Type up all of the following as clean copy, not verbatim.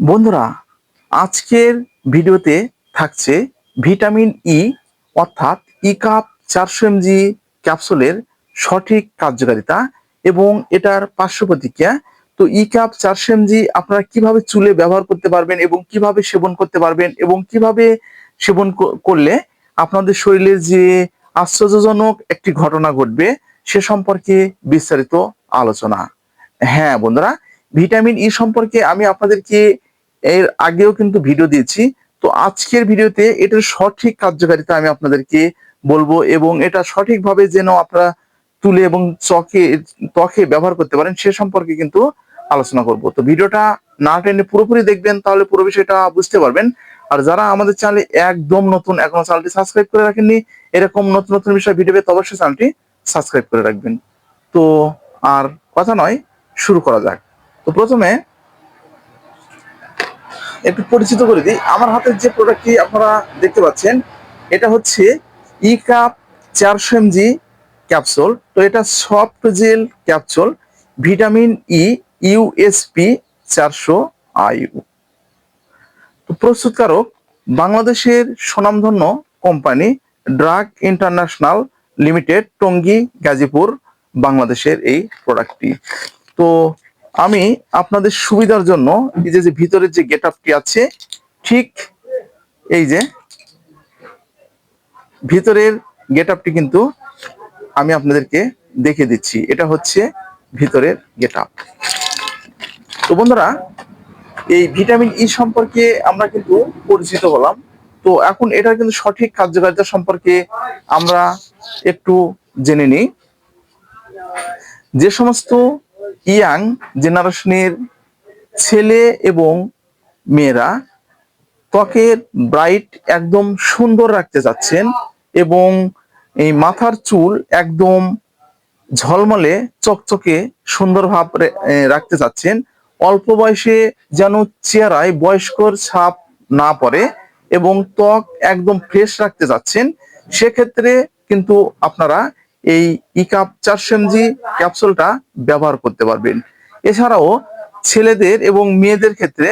বন্ধুরা, আজকের ভিডিওতে থাকছে ভিটামিন ই অর্থাৎ ইকাপ 400 mg ক্যাপসুলের সঠিক কার্যকারিতা এবং এটার পার্শ্ব প্রতিক্রিয়া। তো ইকাপ 400 mg আপনারা কিভাবে চুলে ব্যবহার করতে পারবেন এবং কিভাবে সেবন করতে পারবেন এবং কিভাবে সেবন করলে আপনাদের শরীরে যে আশ্চর্যজনক একটি ঘটনা ঘটবে সে সম্পর্কে বিস্তারিত আলোচনা। হ্যাঁ বন্ধুরা, ভিটামিন ই সম্পর্কে আমি আপনাদেরকে এর আগেও কিন্তু ভিডিও দিয়েছি। তো আজকের ভিডিওতে এটার সঠিক কার্যকারিতা আমি আপনাদেরকে বলবো এবং এটা সঠিকভাবে যেন আপনারা তুলে এবং ত্বকে ব্যবহার করতে পারেন সে সম্পর্কে কিন্তু আলোচনা করব। তো ভিডিওটা না টেনে পুরোপুরি দেখবেন, তাহলে পুরো বিষয়টা বুঝতে পারবেন। আর যারা আমাদের চ্যানেলে একদম নতুন, এখনো চ্যানেলটি সাবস্ক্রাইব করে রাখেননি, এরকম নতুন নতুন বিষয় ভিডিও পেতে অবশ্যই চ্যানেলটি সাবস্ক্রাইব করে রাখবেন। তো আর কথা নয়, শুরু করা যাক। তো প্রথমে একটু পরিচিত করে দিই। আমার হাতের যে প্রোডাক্টটি আপনারা দেখতে পাচ্ছেন এটা হচ্ছে ইকাপ 400 mg ক্যাপসুল। তো এটা soft gel capsule, vitamin E USP 400 IU। তো প্রস্তুতকারক বাংলাদেশের স্বনামধন্য company drug international limited, Tongi, Gazipur, বাংলাদেশের এই প্রোডাক্টটি। তো আমি আপনাদের সুবিধার জন্য এই যে ভিতরের যে গেট আপটি আছে, ঠিক এই যে ভিতরের গেট আপটি কিন্তু আমি আপনাদেরকে দেখে দিচ্ছি। এটা হচ্ছে ভিতরের গেট আপ। তো বন্ধুরা, এই ভিটামিন ই সম্পর্কে আমরা কিন্তু পরিচিত হলাম। তো এখন এটার কিন্তু সঠিক কার্যকারিতা সম্পর্কে আমরা একটু জেনে নিই। যে সমস্ত ইয়াং জেনারেশনের ছেলে এবং মেয়েরা ত্বকের ব্রাইট একদম সুন্দর রাখতে চাচ্ছেন এবং এই মাথার চুল একদম ঝলমলে চকচকে সুন্দর ভাব রাখতে চাচ্ছেন, অল্প বয়সে যেন চেহারায় বয়স্কর ছাপ না পড়ে এবং ত্বক একদম ফ্রেশ রাখতে চাচ্ছেন, সেক্ষেত্রে কিন্তু আপনারা এই ইকাপ 400 mg ক্যাপসুলটা ব্যবহার করতে পারবেন। এছাড়াও ছেলেদের এবং মেয়েদের ক্ষেত্রে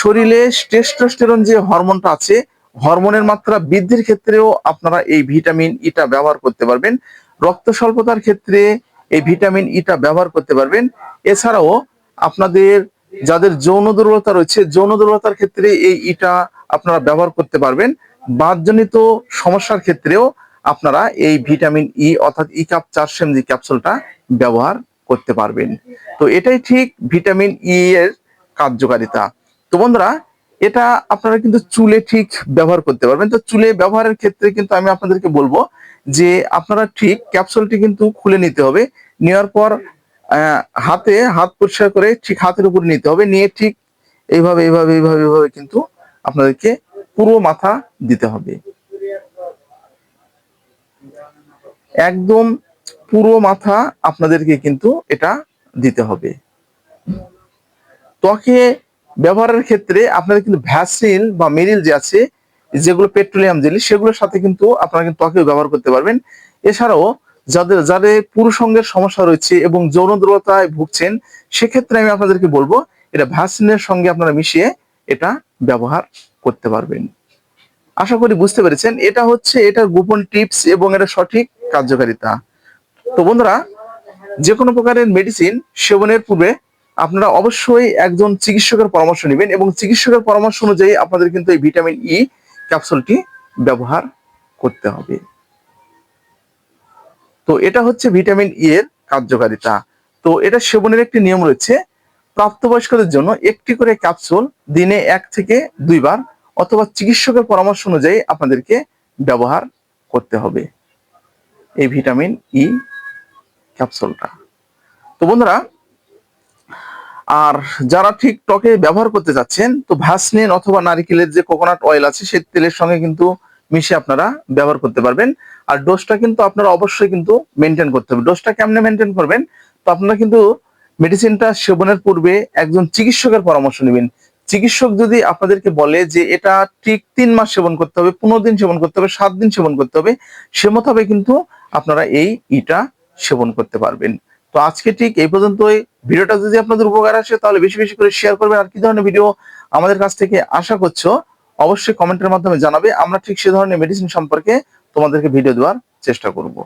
শরীরে টেস্টোস্টেরন যে হরমোনটা আছে, হরমোনের মাত্রা বৃদ্ধির ক্ষেত্রেও আপনারা এই ভিটামিন ইটা ব্যবহার করতে পারবেন। রক্ত স্বল্পতার ক্ষেত্রে এই ভিটামিন ইটা ব্যবহার করতে পারবেন। এছাড়াও আপনাদের যাদের যৌন দুর্বলতা রয়েছে, যৌন দুর্বলতার ক্ষেত্রে এই ইটা আপনারা ব্যবহার করতে পারবেন। বাতজনিত সমস্যার ক্ষেত্রেও আপনারা এই ভিটামিন ই অর্থাৎ ইকাপ 400 mg ক্যাপসুলটা ব্যবহার করতে পারবেন। তো এটাই ঠিক ভিটামিন ই এর কার্যকারিতা। তো বন্ধুরা, এটা আপনারা কিন্তু চুলে ঠিক ব্যবহার করতে পারবেন। তো চুলে ব্যবহারের ক্ষেত্রে কিন্তু আমি আপনাদেরকে বলবো যে আপনারা ঠিক ক্যাপসুলটি কিন্তু খুলে নিতে হবে। নেওয়ার পর হাত পরিষ্কার করে ঠিক হাতের উপর নিতে হবে, নিয়ে ঠিক এইভাবে এইভাবে এইভাবে এইভাবে কিন্তু আপনাদেরকে পুরো মাথা দিতে হবে, একদম পুরো মাথা আপনাদেরকে কিন্তু এটা দিতে হবে। ত্বকে ব্যবহারের ক্ষেত্রে আপনাদের কিন্তু ভ্যাসলিন বা মেরিল যে আছে, যেগুলো পেট্রোলিয়াম জেলি, সেগুলোর সাথে কিন্তু আপনারা কিন্তু ত্বকেও ব্যবহার করতে পারবেন। এছাড়াও যাদের পুরুষাঙ্গের সমস্যা রয়েছে এবং যৌন দুর্বলতায় ভুগছেন, সেক্ষেত্রে আমি আপনাদেরকে বলবো এটা ভ্যাসলিনের সঙ্গে আপনারা মিশিয়ে এটা ব্যবহার করতে পারবেন। আশা করি বুঝতে পেরেছেন। এটা হচ্ছে এটার গোপন টিপস এবং এটা সঠিক কার্যকারিতা। তো বন্ধুরা, যে কোনো প্রকারের মেডিসিন সেবনের পূর্বে আপনারা অবশ্যই একজন চিকিৎসকের পরামর্শ নেবেন এবং চিকিৎসকের পরামর্শ অনুযায়ী আপনাদের কিন্তু এই ভিটামিন ই ক্যাপসুলটি ব্যবহার করতে হবে। তো এটা হচ্ছে ভিটামিন ই এর কার্যকারিতা। তো এটা সেবনের একটি নিয়ম রয়েছে। প্রাপ্তবয়স্কদের জন্য একটি করে ক্যাপসুল দিনে 1 থেকে 2 বার অথবা চিকিৎসকের পরামর্শ অনুযায়ী আপনাদেরকে ব্যবহার করতে হবে এই ভিটামিন ই ক্যাপসুলটা। তো বন্ধুরা, আর যারা ঠিক ত্বকে ব্যবহার করতে চাচ্ছেন, তো ভ্যাসলিন অথবা নারিকেলের যে কোকোনাট অয়েল আছে সেই তেলের সঙ্গে কিন্তু মিশিয়ে আপনারা ব্যবহার করতে পারবেন। আর ডোজটা কিন্তু আপনারা অবশ্যই কিন্তু মেনটেন করতে হবে। ডোজটা কেমনে মেনটেন করবেন? তো আপনারা কিন্তু মেডিসিনটা সেবনের পূর্বে একজন চিকিৎসকের পরামর্শ নেবেন। চিকিৎসক যদি আপনাদেরকে বলে যে এটা ঠিক 3 মাস সেবন করতে হবে, 15 দিন সেবন করতে হবে, 7 দিন সেবন করতে হবে, সে মোতাবেক কিন্তু আপনারা এই ইটা সেবন করতে পারবেন। তো আজকে ঠিক এই পর্যন্তই। ভিডিওটা যদি আপনাদের উপকার আসে তাহলে বেশি বেশি করে শেয়ার করবেন। আর কি ধরনের ভিডিও আমাদের কাছ থেকে আশা করছো অবশ্যই কমেন্টের মাধ্যমে জানাবে। আমরা ঠিক সে ধরনের মেডিসিন সম্পর্কে তোমাদেরকে ভিডিও দেওয়ার চেষ্টা করব।